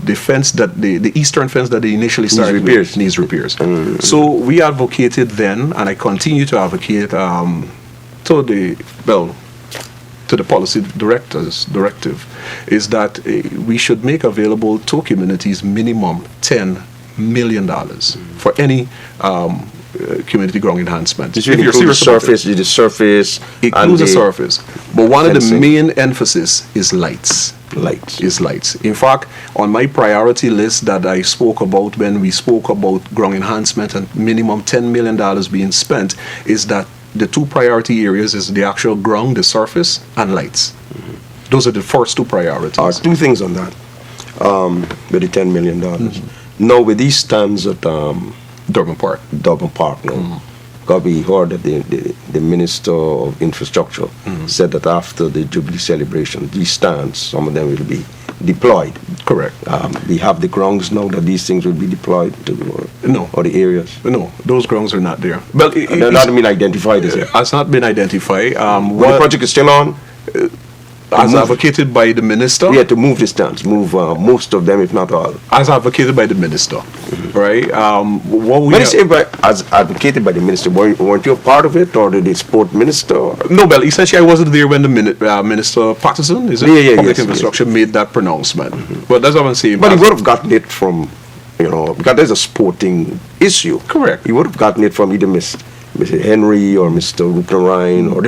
the fence that the eastern fence that they initially started needs repairs. So we advocated then, and I continue to advocate to the policy director's directive, is that we should make available to communities minimum $10 million for any community ground enhancement. This will include the surface, the surface, includes the surface. But one fencing. Of the main emphasis is lights. Lights. In fact, on my priority list that I spoke about when we spoke about ground enhancement and minimum $10 million being spent, is that the two priority areas is the actual ground, the surface, and lights. Those are the first two priorities. Two things on that. With the $10 million. Now, with these stands at Durban Park now, because we heard that the Minister of Infrastructure said that after the Jubilee celebration, these stands, some of them will be deployed. Correct. We have the grounds now that these things will be deployed to, or the areas. No, those grounds are not there. Well, they're not been identified, is it? Has not been identified. The project is still on. As advocated by the minister? Yeah, to move the stands, move most of them, if not all. As advocated by the minister, right? As advocated by the minister, weren't you a part of it, or did the sport minister? No, well, essentially I wasn't there when the Minister Patterson, Public Infrastructure, made that pronouncement. But that's what I'm saying. But he would have gotten it from, because there's a sporting issue. Correct. He would have gotten it from either Mr. Henry or Mr. Rupert Ryan or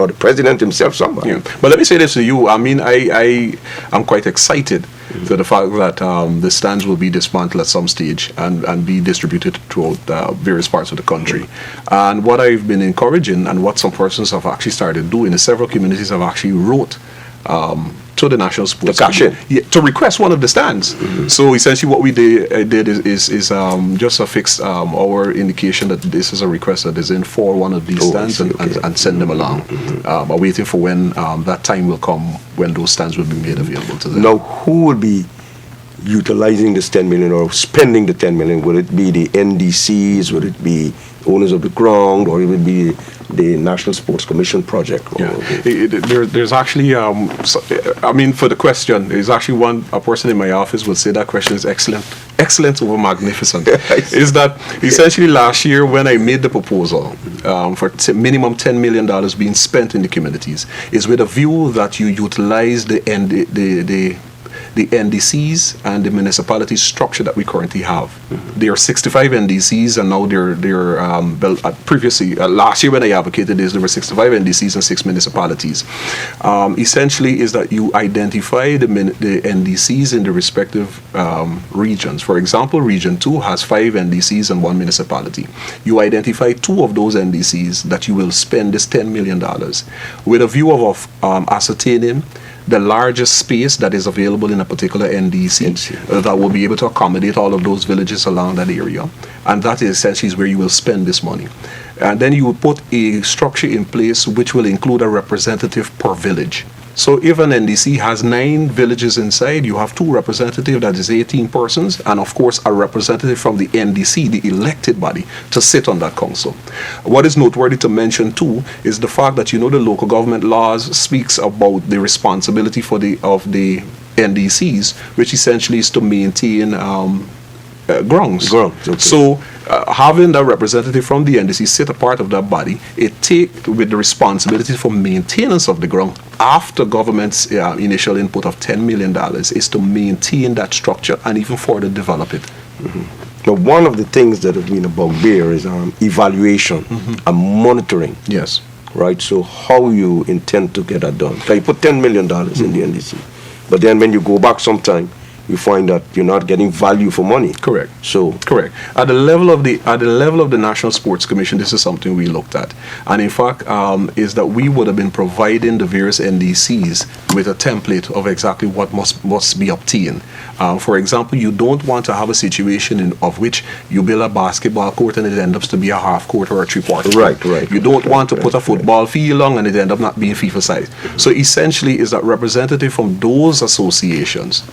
the president himself, somebody. Yeah. But let me say this to you. I mean, I'm quite excited to the fact that the stands will be dismantled at some stage and be distributed throughout various parts of the country. And what I've been encouraging and what some persons have actually started doing is several communities have actually wrote to the National Sports Commission to request one of the stands. So essentially what we did is just affix our indication that this is a request that is in for one of these stands and send them along. Waiting for when that time will come when those stands will be made available to them. Now, who will be utilizing this 10 million or spending the 10 million? Would it be the NDCs? Would it be owners of the ground, or it would be the National Sports Commission project? There's actually, for the question, there's actually a person in my office will say that question is excellent over magnificent. Is that essentially last year when I made the proposal for minimum $10 million being spent in the communities, is with a view that you utilize the NDCs and the municipality structure that we currently have. There are 65 NDCs, and now they're previously, last year when I advocated this, there were 65 NDCs and 6 municipalities. Essentially is that you identify the NDCs in the respective regions. For example, Region 2 has 5 NDCs and 1 municipality. You identify 2 of those NDCs that you will spend this $10 million with a view of ascertaining the largest space that is available in a particular NDC that will be able to accommodate all of those villages along that area. And that is essentially where you will spend this money. And then you will put a structure in place which will include a representative per village. So if an NDC has 9 villages inside, you have 2 representatives, that is 18 persons, and of course a representative from the NDC, the elected body, to sit on that council. What is noteworthy to mention too is the fact that the local government laws speaks about the responsibility of the NDCs, which essentially is to maintain grounds. Okay. So having that representative from the NDC sit a part of that body, it take with the responsibility for maintenance of the ground after government's initial input of $10 million is to maintain that structure and even further develop it. Now, one of the things that has been a bugbear is evaluation and monitoring. Yes. Right. So how you intend to get that done? Can you put $10 million in the NDC, but then when you go back sometime, you find that you're not getting value for money. Correct. So correct. At the level of the National Sports Commission, this is something we looked at, and in fact, is that we would have been providing the various NDCs with a template of exactly what must be obtained. For example, you don't want to have a situation of which you build a basketball court and it ends up to be a half court or a 3/4. Right. You don't want to put a football field along and it end up not being FIFA size. So essentially, is that representative from those associations,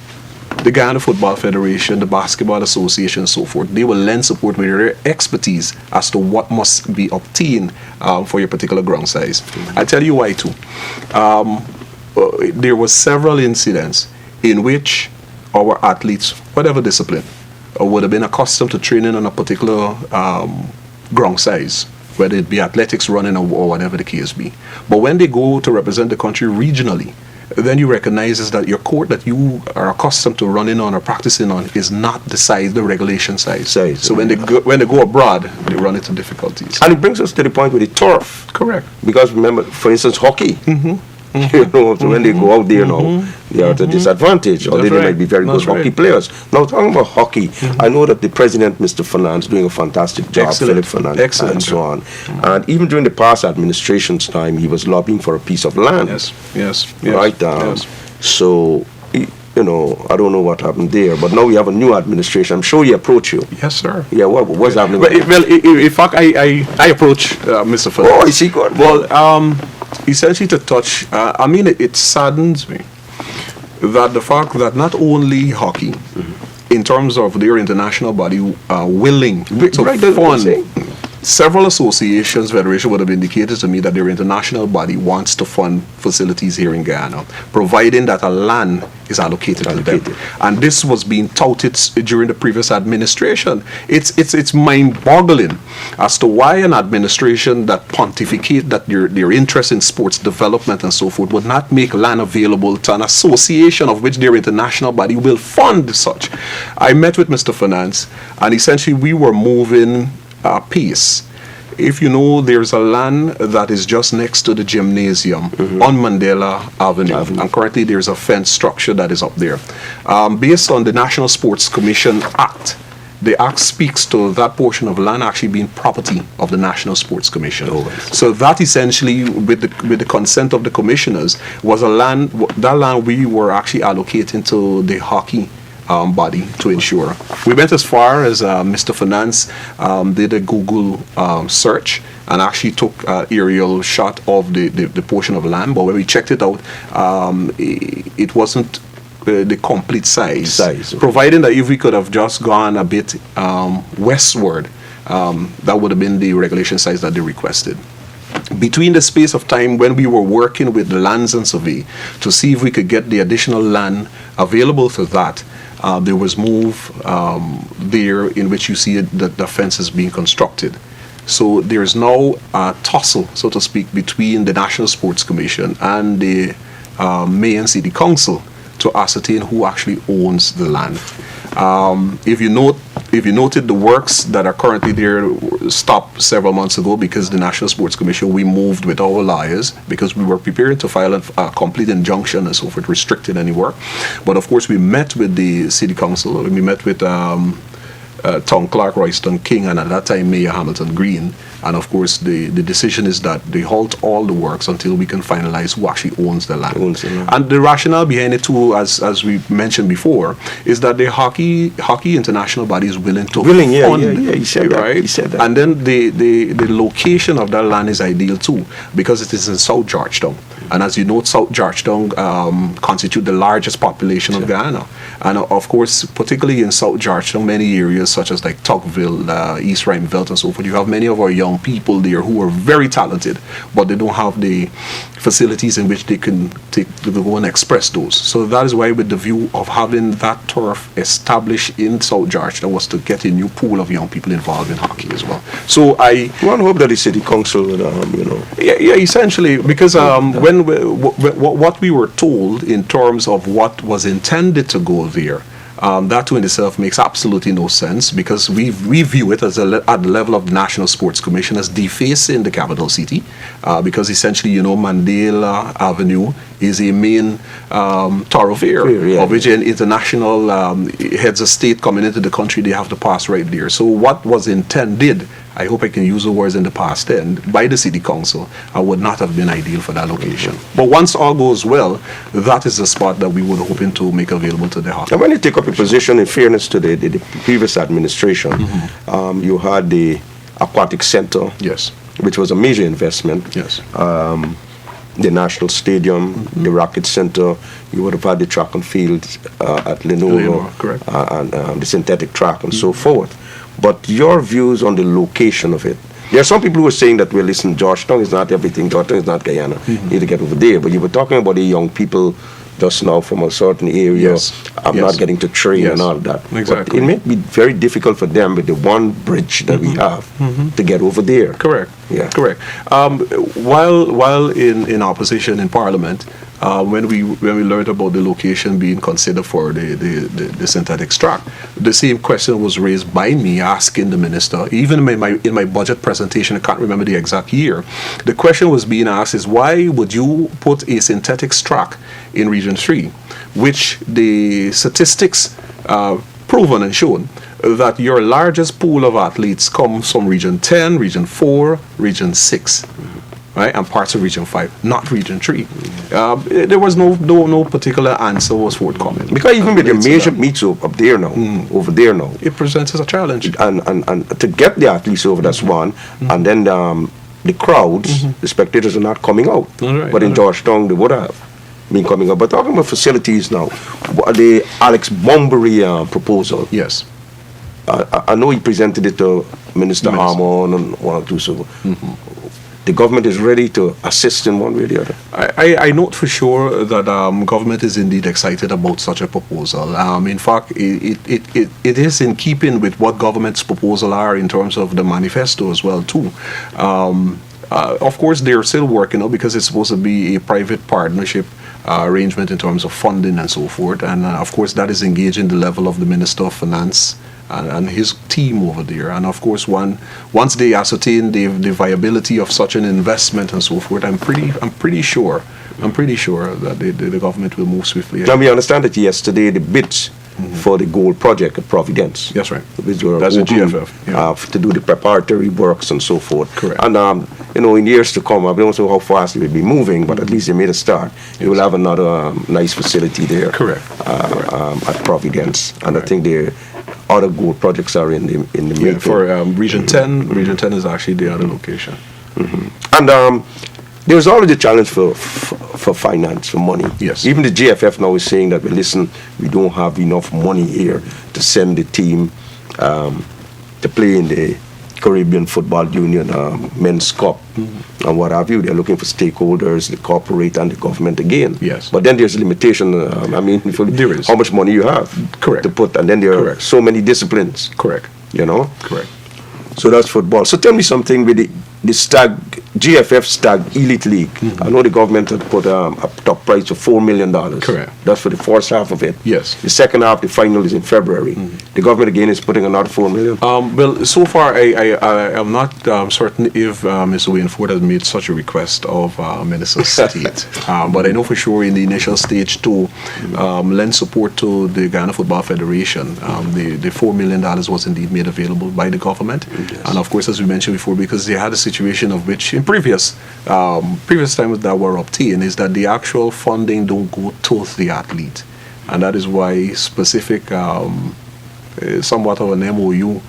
the Ghana Football Federation, the Basketball Association, and so forth, they will lend support with their expertise as to what must be obtained for your particular ground size. I'll tell you why too. There were several incidents in which our athletes, whatever discipline, would have been accustomed to training on a particular ground size, whether it be athletics, running, or whatever the case be. But when they go to represent the country regionally, then you recognize is that your court that you are accustomed to running on or practicing on is not the size, the regulation size. So when they go abroad, they run into difficulties. And it brings us to the point with the turf. Correct. Because remember, for instance, hockey. You know, so when they go out there now, they are at a disadvantage, or they might be very good hockey players. Now, talking about hockey, I know that the president, Mr. Finance, doing a fantastic job, Philip Finance, and so on. And even during the past administration's time, he was lobbying for a piece of land. Yes. Right. So, you know, I don't know what happened there, but now we have a new administration. I'm sure he approached you. Yes, sir. Yeah, what's happening? Well, in fact, I approached Mr. Finance. Oh, is he good? Well, essentially to touch, I mean, it saddens me that the fact that not only hockey, in terms of their international body, willing to fund, several associations, federations would have indicated to me that their international body wants to fund facilities here in Guyana, providing that a land is allocated to them. And this was being touted during the previous administration. It's mind-boggling as to why an administration that pontificate that their interest in sports development and so forth would not make land available to an association of which their international body will fund such. I met with Mr. Finance, and essentially we were moving piece. If you know, there's a land that is just next to the gymnasium on Mandela Avenue, and currently there's a fence structure that is up there. Based on the National Sports Commission Act, the Act speaks to that portion of land actually being property of the National Sports Commission. So that essentially, with the consent of the commissioners, was that land we were actually allocating to the hockey body to ensure. We went as far as Mr. Finance did a Google search and actually took an aerial shot of the portion of land, but when we checked it out, it wasn't the complete size. Providing that if we could have just gone a bit westward, that would have been the regulation size that they requested. Between the space of time when we were working with the Lands and Survey to see if we could get the additional land available to that, there was move there in which you see that the fence is being constructed. So there is now a tussle, so to speak, between the National Sports Commission and the Mayor and City Council to ascertain who actually owns the land. If you noted, the works that are currently there stopped several months ago because the National Sports Commission, we moved with our lawyers because we were preparing to file a complete injunction and so forth, restricting any work. But of course, we met with the City Council, we met with Town Clerk Royston King, and at that time Mayor Hamilton Green. And of course, the decision is that they halt all the works until we can finalize who actually owns the land. And the rationale behind it too, as we mentioned before, is that the hockey international body is willing to fund. He said that. Right? He said that. And then the location of that land is ideal too, because it is in South Georgetown. And as you know, South Georgetown constitute the largest population of Guyana. And of course, particularly in South Georgetown, many areas such as like Tocqueville, East Rhymeveld and so forth, you have many of our young people there who are very talented, but they don't have the facilities in which they can go and express those. So that is why, with the view of having that turf established in South Georgetown, was to get a new pool of young people involved in hockey as well. So one hope that the City Council would, Yeah, essentially, because what we were told in terms of what was intended to go there, that to in itself makes absolutely no sense, because we view it as at the level of the National Sports Commission as defacing the capital city, because essentially, Mandela Avenue is a main thoroughfare of which an international heads of state coming into the country, they have to pass right there. So what was intended, I hope I can use the words in the past tense, by the City Council, would not have been ideal for that location. But once all goes well, that is the spot that we were hoping to make available to the hockey. And when you take up a position, in fairness to the previous administration, you had the aquatic center, yes, which was a major investment. Yes. The National Stadium, the Rocket Center, you would have had the track and field at Lenore, correct, and the synthetic track and so forth. But your views on the location of it. There are some people who are saying that, well, listen, Georgetown is not everything. Georgetown is not Guyana. You need to get over there. But you were talking about the young people just now from a certain area. Yes. I'm Yes. not getting to train Yes. and all that. Exactly. But it may be very difficult for them with the one bridge that we have to get over there. Correct. Yeah. Correct. While in opposition in Parliament, when we learned about the location being considered for the synthetic track, the same question was raised by me asking the minister. Even in my budget presentation, I can't remember the exact year. The question was being asked is, why would you put a synthetic track in Region 3, which the statistics proven and shown that your largest pool of athletes comes from Region 10, Region 4, Region 6, right, and parts of Region 5, not Region 3. There was no particular answer was forthcoming. Because even with the major meets up there now, over there now, It presents as a challenge. and to get the athletes over, that's one, and then the crowds, the spectators are not coming out. That's right, But in that's right. Georgetown, they would have been coming out. But talking about facilities now, the Alex Bombery proposal, Yes. I know he presented it to Minister Harmon and one or two, so the government is ready to assist in one way or the other. I note for sure that government is indeed excited about such a proposal. In fact, it is in keeping with what government's proposal are in terms of the manifesto as well too. Of course, they're still working on, because it's supposed to be a private partnership arrangement in terms of funding and so forth. And of course, that is engaging the level of the Minister of Finance and his team over there. And of course, once they ascertain the viability of such an investment and so forth, I'm pretty sure that the government will move swiftly. Now, we understand that yesterday the bids for the gold project at Providence. That's right. The bids were That's a open, GFF, yeah. to do the preparatory works and so forth. Correct. And in years to come, I don't know how fast it will be moving, but at least they made a start. They will have another nice facility there. Correct. At Providence, and I think the other gold projects are in the Yeah, making. for Region 10, Region 10 is actually the other location. And there's always a challenge for finance, for money. Yes. Even the GFF now is saying that, well, listen, we don't have enough money here to send the team to play in the Caribbean Football Union Men's Cup and what have you. They're looking for stakeholders, the corporate and the government again. Yes. But then there's a limitation. There is. How much money you have Correct. to put, and then there are Correct. so many disciplines. Correct. Correct. So that's football. So tell me something with the GFF Stag Elite League. I know the government had put a top price of $4 million. Correct. That's for the first half of it. Yes. The second half, the final is in February. The government again is putting another $4 million. Well, so far I am not certain if Mr. Wainford has made such a request of Minister State, but I know for sure in the initial stage to lend support to the Ghana Football Federation, the $4 million was indeed made available by the government, and of course, as we mentioned before, because they had a situation of which in previous times that were obtained is that the actual funding don't go to the athlete, and that is why specific somewhat of an MOU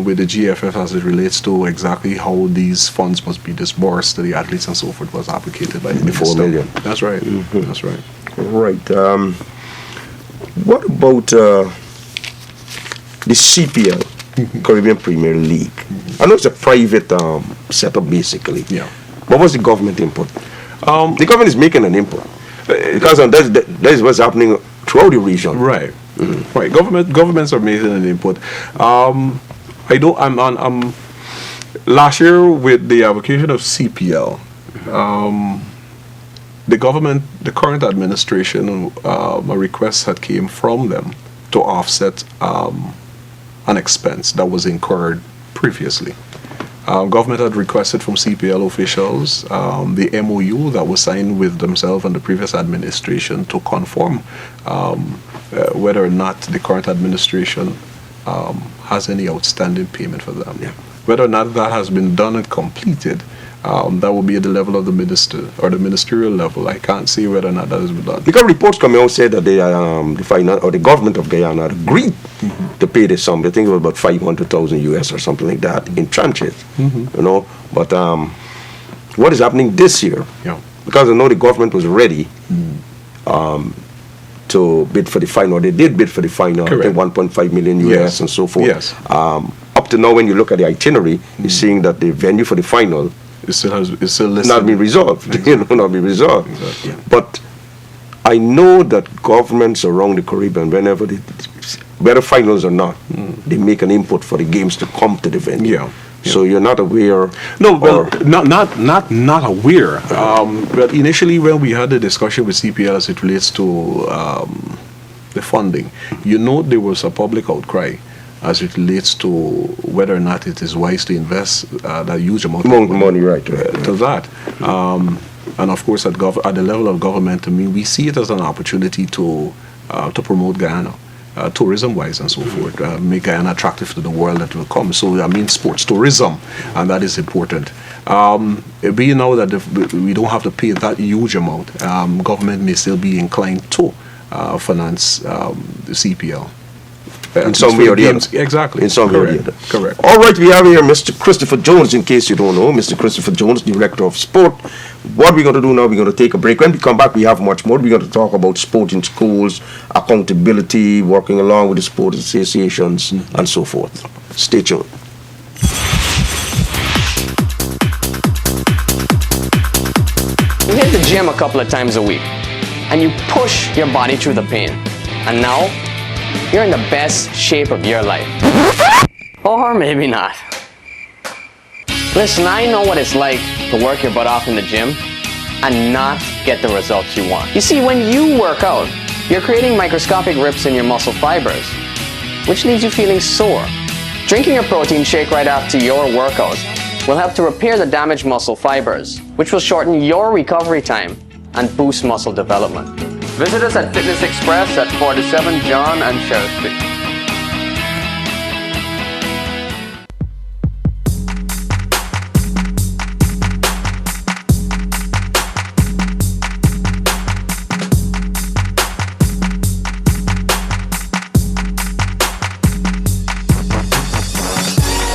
with the GFF as it relates to exactly how these funds must be disbursed to the athletes and so forth was applicated by the The 4 minister. million. That's right. That's right. Right. What about the CPL, Caribbean Premier League? I know it's a private setup basically. Yeah. What was the government input? The government is making an input because that is what's happening throughout the region. Right. Right. Governments are making an input. Last year with the application of CPL, the current administration, a request had came from them to offset an expense that was incurred previously. Government had requested from CPL officials the MOU that was signed with themselves and the previous administration to confirm whether or not the current administration has any outstanding payment for them. Yeah. Whether or not that has been done and completed, that will be at the level of the minister or the ministerial level. I can't see whether or not that has been done. Because reports coming out said that the government of Guyana had agreed to pay the sum. I think it was about 500,000 US or something like that in tranches. You know, but what is happening this year? Yeah. Because I know the government was ready to bid for the final. They did bid for the final. I think 1.5 million US Yes. and so forth. Yes. Up to now, when you look at the itinerary, you're seeing that the venue for the final It's still listed. not been resolved. Exactly. Not been resolved. Exactly. But I know that governments around the Caribbean, whether finals or not, they make an input for the games to come to the venue. Yeah. So you're not aware? No, well, not aware. But initially, when we had the discussion with CPL as it relates to the funding, there was a public outcry as it relates to whether or not it is wise to invest that huge amount of money, right. to that. And of course, at the level of government, I mean, we see it as an opportunity to promote Guyana. Tourism-wise and so forth, make Guyana attractive to the world that will come. So, I mean, sports tourism, and that is important. Being now that we don't have to pay that huge amount, government may still be inclined to finance the CPL. In some way or the other. Exactly. In some way or the other. Correct. All right, we have here Mr. Christopher Jones, in case you don't know. Mr. Christopher Jones, Director of Sport. What we're going to do now, we're going to take a break. When we come back, we have much more. We're going to talk about sport in schools, accountability, working along with the sports associations, and so forth. Stay tuned. You hit the gym a couple of times a week, and you push your body through the pain. And now, you're in the best shape of your life. Or maybe not. Listen, I know what it's like to work your butt off in the gym and not get the results you want. You see, when you work out, you're creating microscopic rips in your muscle fibers, which leaves you feeling sore. Drinking a protein shake right after your workout will help to repair the damaged muscle fibers, which will shorten your recovery time and boost muscle development. Visit us at Fitness Express at 47 John and Sheriff Street.